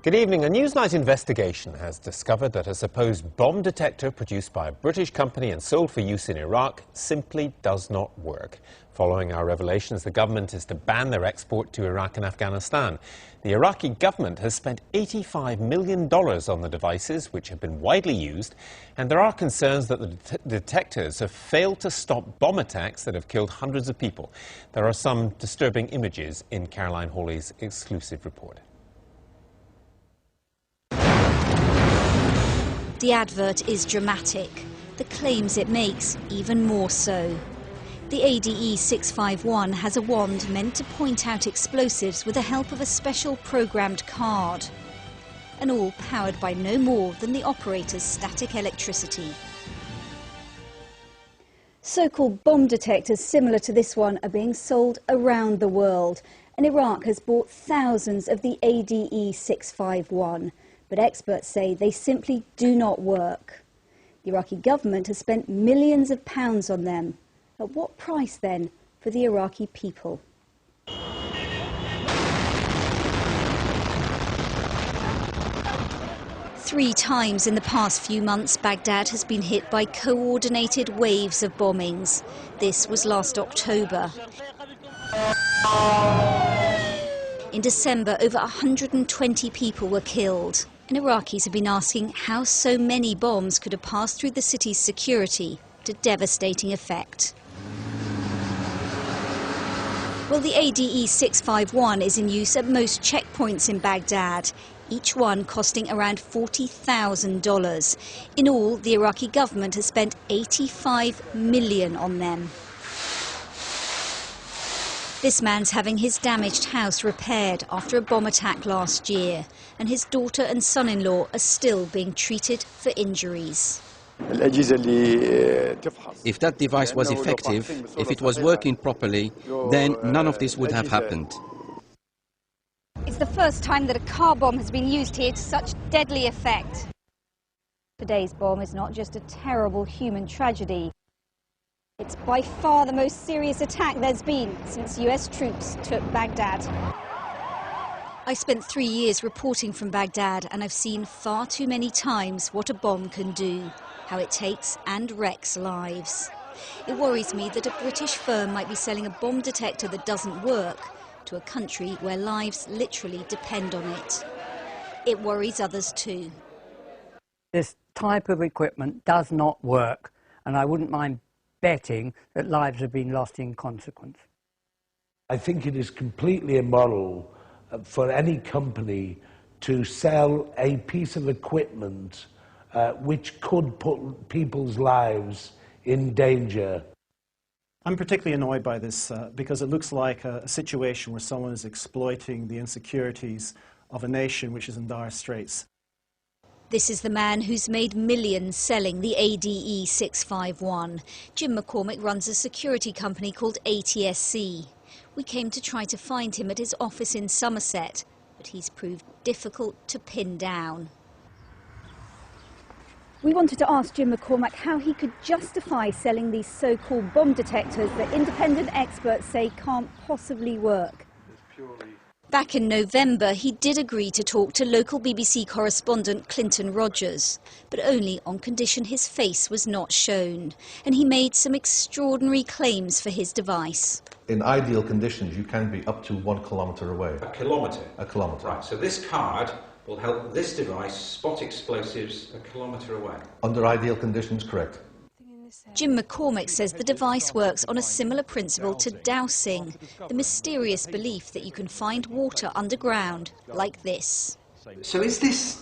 Good evening. A Newsnight investigation has discovered that a supposed bomb detector produced by a British company and sold for use in Iraq simply does not work. Following our revelations, the government is to ban their export to Iraq and Afghanistan. The Iraqi government has spent $85 million on the devices, which have been widely used, and there are concerns that the detectors have failed to stop bomb attacks that have killed hundreds of people. There are some disturbing images in Caroline Hawley's exclusive report. The advert is dramatic. The claims it makes, even more so. The ADE 651 has a wand meant to point out explosives with the help of a special programmed card. And all powered by no more than the operator's static electricity. So-called bomb detectors similar to this one are being sold around the world. And Iraq has bought thousands of the ADE 651. But experts say they simply do not work. The Iraqi government has spent millions of pounds on them. At what price, then, for the Iraqi people? Three times in the past few months, Baghdad has been hit by coordinated waves of bombings. This was last October. In December, over 120 people were killed. And Iraqis have been asking how so many bombs could have passed through the city's security to devastating effect. Well, the ADE 651 is in use at most checkpoints in Baghdad, each one costing around $40,000. In all, the Iraqi government has spent $85 million on them. This man's having his damaged house repaired after a bomb attack last year, and his daughter and son-in-law are still being treated for injuries. If that device was effective, if it was working properly, then none of this would have happened. It's the first time that a car bomb has been used here to such deadly effect. Today's bomb is not just a terrible human tragedy. It's by far the most serious attack there's been since US troops took Baghdad. I spent 3 years reporting from Baghdad, and I've seen far too many times what a bomb can do, how it takes and wrecks lives. It worries me that a British firm might be selling a bomb detector that doesn't work to a country where lives literally depend on it. It worries others too. This type of equipment does not work, and I wouldn't mind betting that lives have been lost in consequence. I think it is completely immoral for any company to sell a piece of equipment which could put people's lives in danger. I'm particularly annoyed by this because it looks like a situation where someone is exploiting the insecurities of a nation which is in dire straits. This is the man who's made millions selling the ADE 651. Jim Mccormick runs a security company called ATSC. We came to try to find him at his office in Somerset, but he's proved difficult to pin down. We wanted to ask Jim Mccormick how he could justify selling these so-called bomb detectors that independent experts say can't possibly work. Back in November, he did agree to talk to local BBC correspondent Clinton Rogers, but only on condition his face was not shown. And he made some extraordinary claims for his device. In ideal conditions, you can be up to 1 kilometre away. A kilometre? A kilometre. Right, so this card will help this device spot explosives a kilometre away. Under ideal conditions, correct. Jim Mccormick says the device works on a similar principle to dowsing, the mysterious belief that you can find water underground, like this. So is this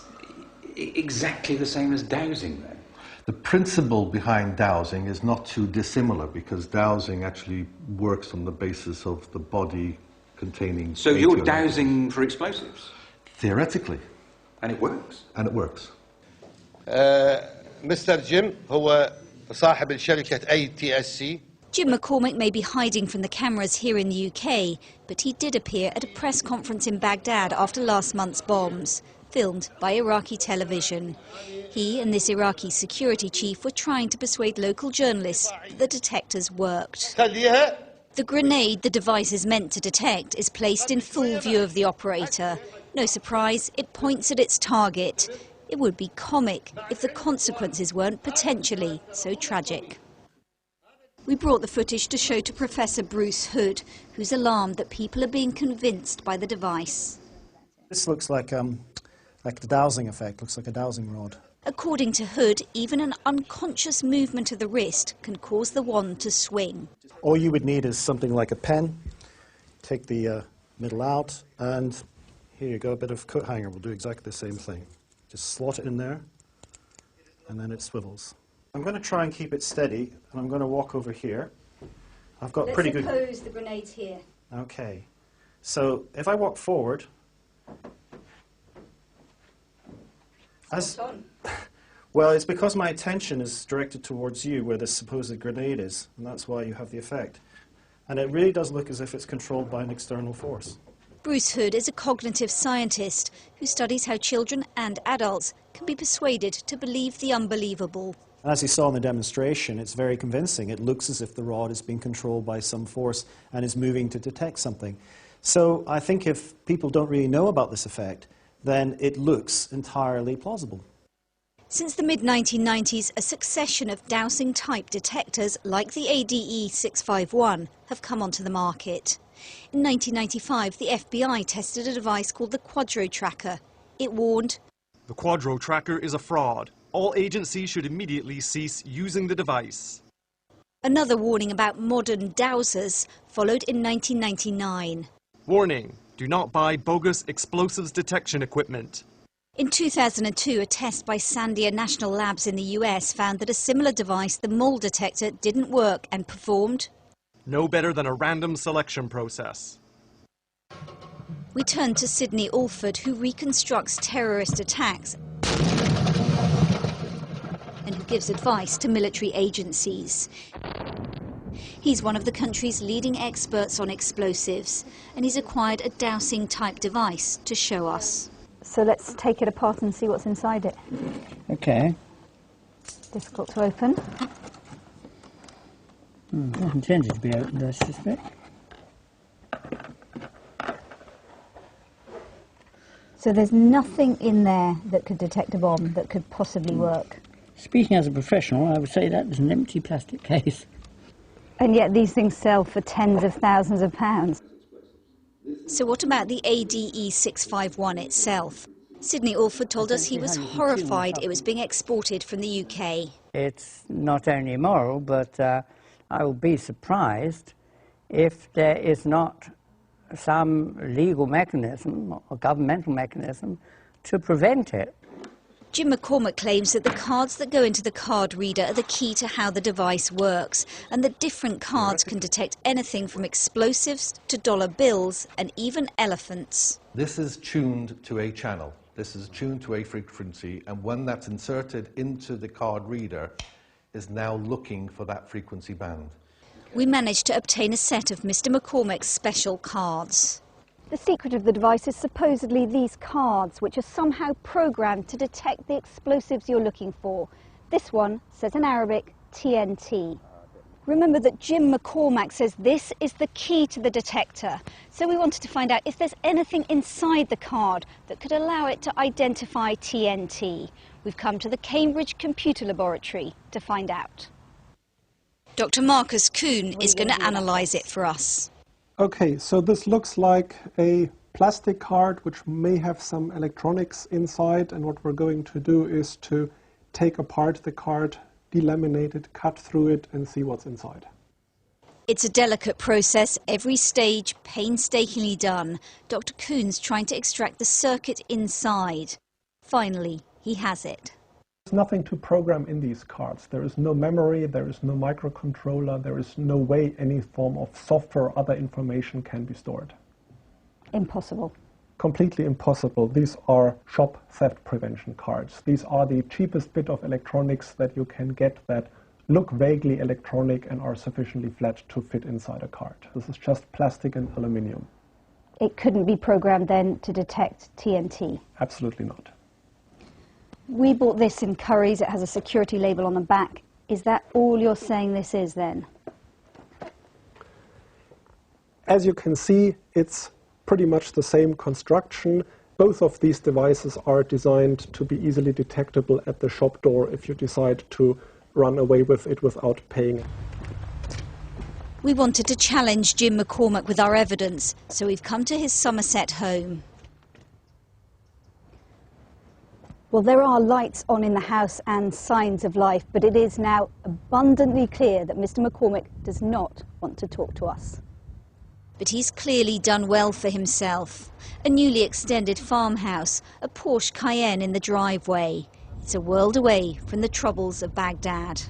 exactly the same as dowsing then? The principle behind dowsing is not too dissimilar, because dowsing actually works on the basis of the body containing... So you're dowsing for explosives? Theoretically. And it works? And it works. Mr. Jim, هو صاحب الشركة ATSC. Jim Mccormick may be hiding from the cameras here in the UK, but he did appear at a press conference in Baghdad after last month's bombs, filmed by Iraqi television. He and this Iraqi security chief were trying to persuade local journalists that the detectors worked. The grenade the device is meant to detect is placed in full view of the operator. No surprise, it points at its target. It would be comic if the consequences weren't potentially so tragic. We brought the footage to show to Professor Bruce Hood, who's alarmed that people are being convinced by the device. This looks like the dowsing effect, looks like a dowsing rod. According to Hood, even an unconscious movement of the wrist can cause the wand to swing. All you would need is something like a pen. Take the middle out, and here you go, a bit of coat hanger will do exactly the same thing. Just slot it in there, and then it swivels. I'm going to try and keep it steady, and I'm going to walk over here. I've got pretty good... Let's suppose the grenade's here. Okay. So if I walk forward... Well, it's because my attention is directed towards you where this supposed grenade is, and that's why you have the effect. And it really does look as if it's controlled by an external force. Bruce Hood is a cognitive scientist who studies how children and adults can be persuaded to believe the unbelievable. As you saw in the demonstration, it's very convincing. It looks as if the rod is being controlled by some force and is moving to detect something. So I think if people don't really know about this effect, then it looks entirely plausible. Since the mid-1990s, a succession of dowsing-type detectors like the ADE 651 have come onto the market. In 1995, the FBI tested a device called the Quadro Tracker. It warned, "The Quadro Tracker is a fraud. All agencies should immediately cease using the device." Another warning about modern dowsers followed in 1999. "Warning, do not buy bogus explosives detection equipment." In 2002, a test by Sandia National Labs in the US found that a similar device, the mole detector, didn't work and performed no better than a random selection process. We turn to Sidney Alford, who reconstructs terrorist attacks and who gives advice to military agencies. He's one of the country's leading experts on explosives, and he's acquired a dowsing-type device to show us. So let's take it apart and see what's inside it. Okay. Difficult to open. Not intended to be opened, I suspect. So there's nothing in there that could detect a bomb, that could possibly work. Speaking as a professional, I would say that was an empty plastic case. And yet these things sell for tens of thousands of pounds. So what about the ADE 651 itself? Sidney Alford told us he was horrified it was being exported from the UK. It's not only immoral, but I will be surprised if there is not some legal mechanism or governmental mechanism to prevent it. Jim Mccormick claims that the cards that go into the card reader are the key to how the device works, and that different cards can detect anything from explosives to dollar bills and even elephants. This is tuned to a channel. This is tuned to a frequency, and when that's inserted into the card reader, is now looking for that frequency band. We managed to obtain a set of Mr. McCormick's special cards. The secret of the device is supposedly these cards, which are somehow programmed to detect the explosives you're looking for. This one says in Arabic, TNT. Remember that Jim McCormick says this is the key to the detector. So we wanted to find out if there's anything inside the card that could allow it to identify TNT. We've come to the Cambridge Computer Laboratory to find out. Dr. Marcus Kuhn is going to analyse it for us. Okay, so this looks like a plastic card which may have some electronics inside, and what we're going to do is to take apart the card, delaminate it, cut through it and see what's inside. It's a delicate process, every stage painstakingly done. Dr. Kuhn's trying to extract the circuit inside. Finally, he has it. There's nothing to program in these cards. There is no memory, there is no microcontroller, there is no way any form of software or other information can be stored. Impossible. Completely impossible. These are shop theft prevention cards. These are the cheapest bit of electronics that you can get that look vaguely electronic and are sufficiently flat to fit inside a card. This is just plastic and aluminium. It couldn't be programmed then to detect TNT? Absolutely not. We bought this in Curry's. It has a security label on the back. Is that all you're saying this is then? As you can see, it's pretty much the same construction. Both of these devices are designed to be easily detectable at the shop door if you decide to run away with it without paying. We wanted to challenge Jim Mccormick with our evidence, so we've come to his Somerset home. Well, there are lights on in the house and signs of life, but it is now abundantly clear that Mr. Mccormick does not want to talk to us. But he's clearly done well for himself. A newly extended farmhouse, a Porsche Cayenne in the driveway. It's a world away from the troubles of Baghdad.